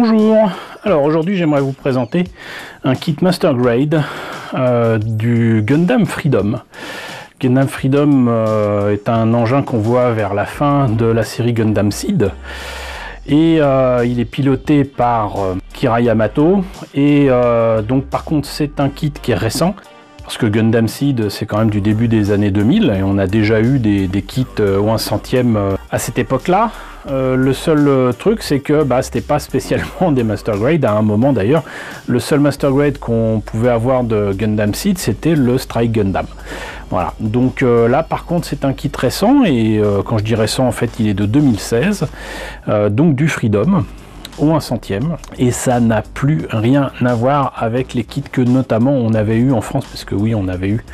Bonjour, alors aujourd'hui j'aimerais vous présenter un kit Master Grade du Gundam Freedom. Gundam Freedom est un engin qu'on voit vers la fin de la série Gundam Seed et il est piloté par Kira Yamato et donc par contre c'est un kit qui est récent parce que Gundam Seed c'est quand même du début des années 2000 et on a déjà eu des kits au 1 centième à cette époque là. Le seul truc c'est que c'était pas spécialement des Master Grade à un moment d'ailleurs. Le seul Master Grade qu'on pouvait avoir de Gundam Seed c'était le Strike Gundam. Voilà, donc là par contre c'est un kit récent et quand je dis récent en fait il est de 2016, donc du Freedom au 1 centième et ça n'a plus rien à voir avec les kits que notamment on avait eu en France, parce que oui on avait eu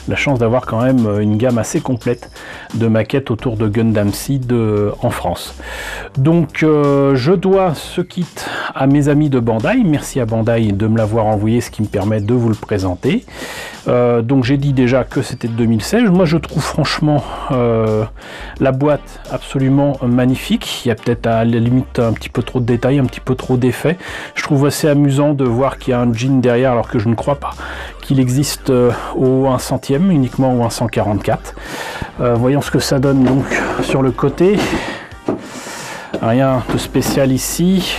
la chance d'avoir quand même une gamme assez complète de maquettes autour de Gundam Seed en France. Donc je dois ce kit à mes amis de Bandai, merci à Bandai de me l'avoir envoyé, ce qui me permet de vous le présenter. Donc j'ai dit déjà que c'était de 2016, moi je trouve franchement la boîte absolument magnifique, il y a peut-être à la limite un petit peu trop de détails, un petit peu trop d'effets. Je trouve assez amusant de voir qu'il y a un jean derrière alors que je ne crois pas qu'il existe au 1 centième, uniquement au 144. Voyons ce que ça donne donc sur le côté. Rien de spécial ici.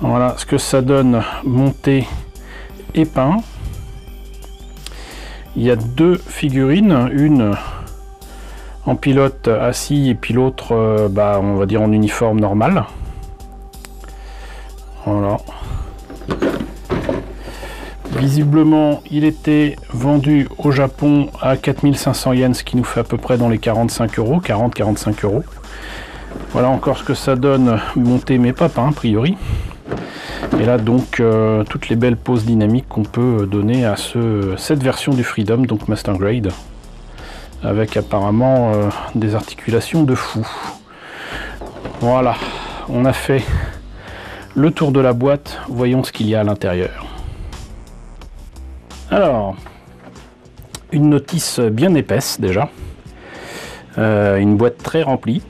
Voilà ce que ça donne monté et peint. Il y a deux figurines, une en pilote assis et puis l'autre on va dire en uniforme normal. Voilà. Visiblement il était vendu au Japon à 4500 yens, ce qui nous fait à peu près dans les 45 euros, 40-45 euros. Voilà encore ce que ça donne monté mais pas peint a priori. Et là donc toutes les belles poses dynamiques qu'on peut donner à cette version du Freedom, donc Master Grade, avec apparemment des articulations de fou. Voilà, on a fait le tour de la boîte, voyons ce qu'il y a à l'intérieur. Alors, une notice bien épaisse déjà, une boîte très remplie.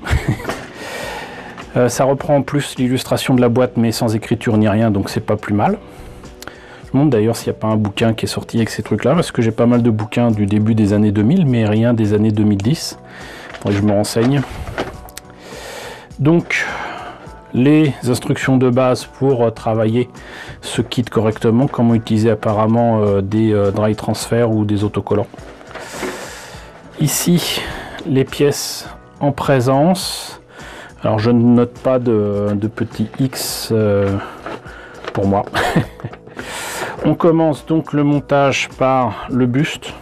Ça reprend en plus l'illustration de la boîte mais sans écriture ni rien, donc c'est pas plus mal. Je me demande d'ailleurs s'il n'y a pas un bouquin qui est sorti avec ces trucs là, parce que j'ai pas mal de bouquins du début des années 2000 mais rien des années 2010. Faudrait que je me renseigne. Donc les instructions de base pour travailler ce kit correctement, comment utiliser apparemment des dry transfert ou des autocollants. Ici les pièces en présence. Alors je ne note pas de petit X pour moi. On commence donc le montage par le buste.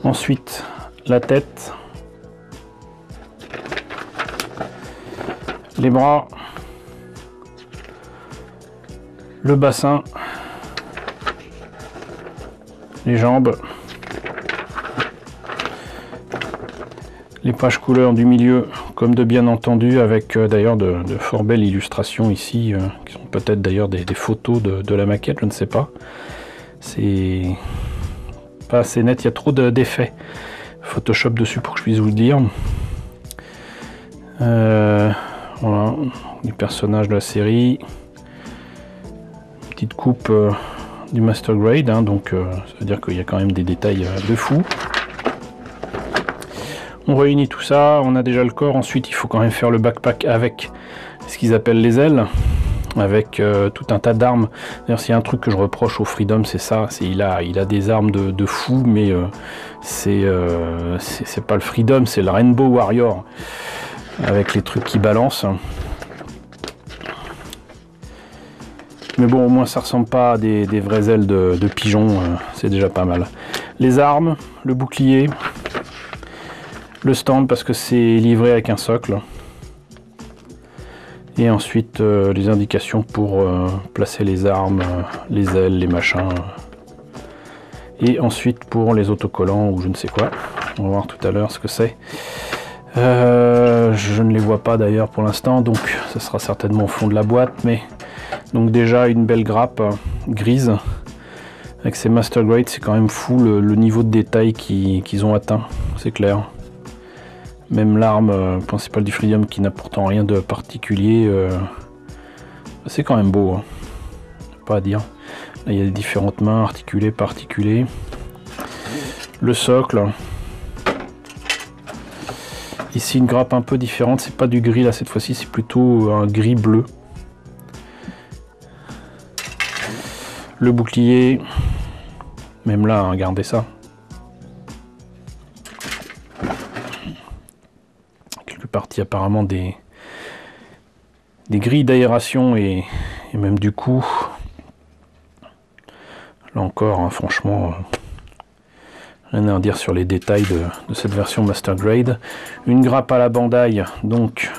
Ensuite la tête. Les bras. Le bassin. Les jambes. Les pages couleurs du milieu, comme de bien entendu, avec d'ailleurs de fort belles illustrations ici, qui sont peut-être d'ailleurs des photos de la maquette, je ne sais pas. C'est pas assez net, il y a trop d'effets Photoshop dessus pour que je puisse vous le dire. Voilà, les personnages de la série. Petite coupe du Master Grade, hein, donc ça veut dire qu'il y a quand même des détails de fou. On réunit tout ça, on a déjà le corps, ensuite il faut quand même faire le backpack avec ce qu'ils appellent les ailes, avec tout un tas d'armes. D'ailleurs s'il y a un truc que je reproche au Freedom c'est ça, il a des armes de fou, mais c'est pas le Freedom, c'est le Rainbow Warrior, avec les trucs qui balancent. Mais bon, au moins ça ressemble pas à des vraies ailes de pigeon, c'est déjà pas mal. Les armes, le bouclier, le stand parce que c'est livré avec un socle, et ensuite les indications pour placer les armes, les ailes, les machins, et ensuite pour les autocollants ou je ne sais quoi. On va voir tout à l'heure ce que c'est. Je ne les vois pas d'ailleurs pour l'instant, donc ça sera certainement au fond de la boîte, mais donc déjà une belle grappe grise avec ces Master Grade. C'est quand même fou le niveau de détail qu'ils ont atteint, c'est clair. Même l'arme principale du Freedom qui n'a pourtant rien de particulier. C'est quand même beau, hein. Pas à dire. Là il y a des différentes mains articulées, pas articulées. Le socle. Ici une grappe un peu différente, c'est pas du gris là cette fois-ci, c'est plutôt un gris bleu. Le bouclier, même là, regardez ça. Quelques parties apparemment des grilles d'aération et même du coup. Là encore, hein, franchement, rien à dire sur les détails de cette version Master Grade. Une grappe à la Bandai, donc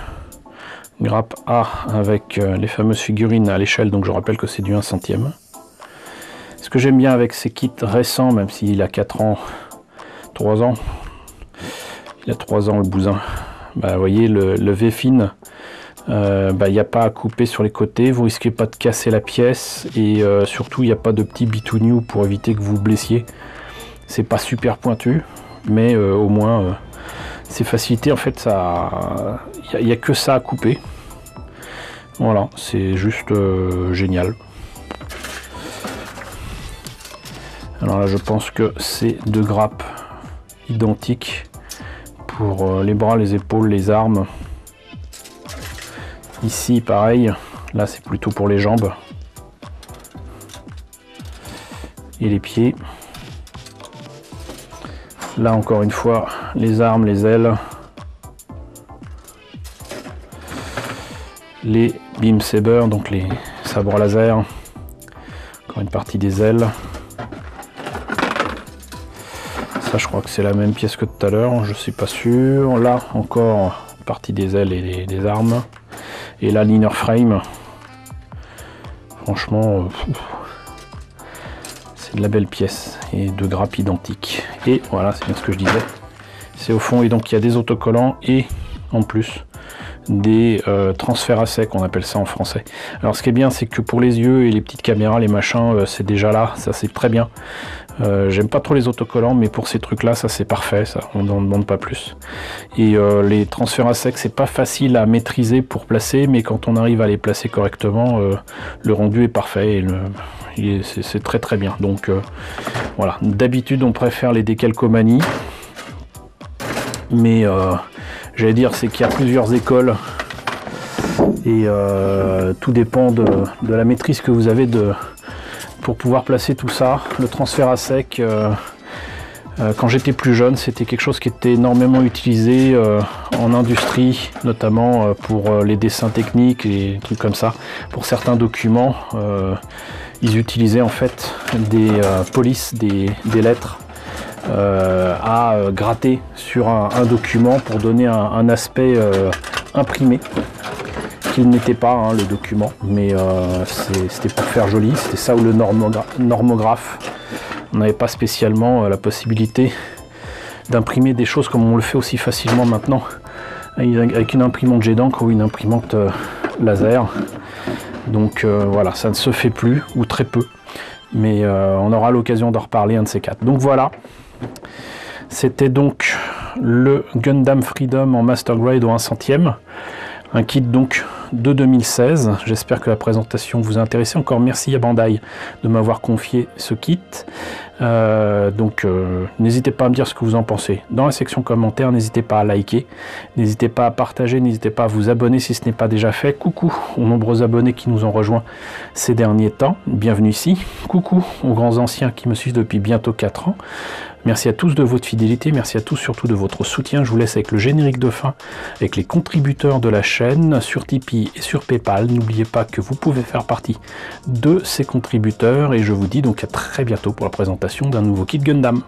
grappe A avec les fameuses figurines à l'échelle, donc je rappelle que c'est du 1 centième. Ce que j'aime bien avec ces kits récents, même s'il a 4 ans, 3 ans, il a 3 ans le bousin, bah, vous voyez le V-fin, il n'y a pas à couper sur les côtés, vous risquez pas de casser la pièce et surtout il n'y a pas de petit bitouniou pour éviter que vous blessiez. C'est pas super pointu, mais au moins c'est facilité. En fait, ça, il n'y a que ça à couper. Voilà, c'est juste génial. Alors là, je pense que c'est deux grappes identiques pour les bras, les épaules, les armes. Ici, pareil. Là, c'est plutôt pour les jambes et les pieds. Là, encore une fois, les armes, les ailes, les beam sabers, donc les sabres laser. Encore une partie des ailes. Ça, je crois que c'est la même pièce que tout à l'heure, je suis pas sûr. Là, encore une partie des ailes et des armes. Et là, l'inner frame. Franchement, c'est de la belle pièce. Et deux grappes identiques. Et voilà, c'est bien ce que je disais. C'est au fond, et donc il y a des autocollants et en plus des transferts à sec, on appelle ça en français. Alors ce qui est bien, c'est que pour les yeux et les petites caméras, les machins, c'est déjà là, ça c'est très bien. J'aime pas trop les autocollants, mais pour ces trucs là, ça c'est parfait, ça, on n'en demande pas plus. Et les transferts à sec, c'est pas facile à maîtriser pour placer, mais quand on arrive à les placer correctement, le rendu est parfait et c'est très très bien. Donc voilà, d'habitude on préfère les décalcomanies, mais j'allais dire, c'est qu'il y a plusieurs écoles et tout dépend de la maîtrise que vous avez pour pouvoir placer tout ça. Le transfert à sec, quand j'étais plus jeune, c'était quelque chose qui était énormément utilisé en industrie, notamment pour les dessins techniques et des trucs comme ça. Pour certains documents, ils utilisaient en fait des polices, des lettres à gratter sur un document pour donner un aspect imprimé qu'il n'était pas, hein, le document, mais c'était pour faire joli. C'était ça ou le normographe. On n'avait pas spécialement la possibilité d'imprimer des choses comme on le fait aussi facilement maintenant avec une imprimante jet d'encre ou une imprimante laser. Donc voilà, ça ne se fait plus ou très peu, mais on aura l'occasion d'en reparler un de ces quatre. Donc voilà, c'était donc le Gundam Freedom en Master Grade au 1 centième, un kit donc de 2016. J'espère que la présentation vous a intéressé. Encore merci à Bandai de m'avoir confié ce kit. N'hésitez pas à me dire ce que vous en pensez dans la section commentaires. N'hésitez pas à liker, n'hésitez pas à partager, n'hésitez pas à vous abonner si ce n'est pas déjà fait. Coucou aux nombreux abonnés qui nous ont rejoints ces derniers temps, bienvenue ici. Coucou aux grands anciens qui me suivent depuis bientôt 4 ans. Merci à tous de votre fidélité, merci à tous surtout de votre soutien. Je vous laisse avec le générique de fin, avec les contributeurs de la chaîne sur Tipeee et sur Paypal. N'oubliez pas que vous pouvez faire partie de ces contributeurs et je vous dis donc à très bientôt pour la présentation d'un nouveau kit Gundam.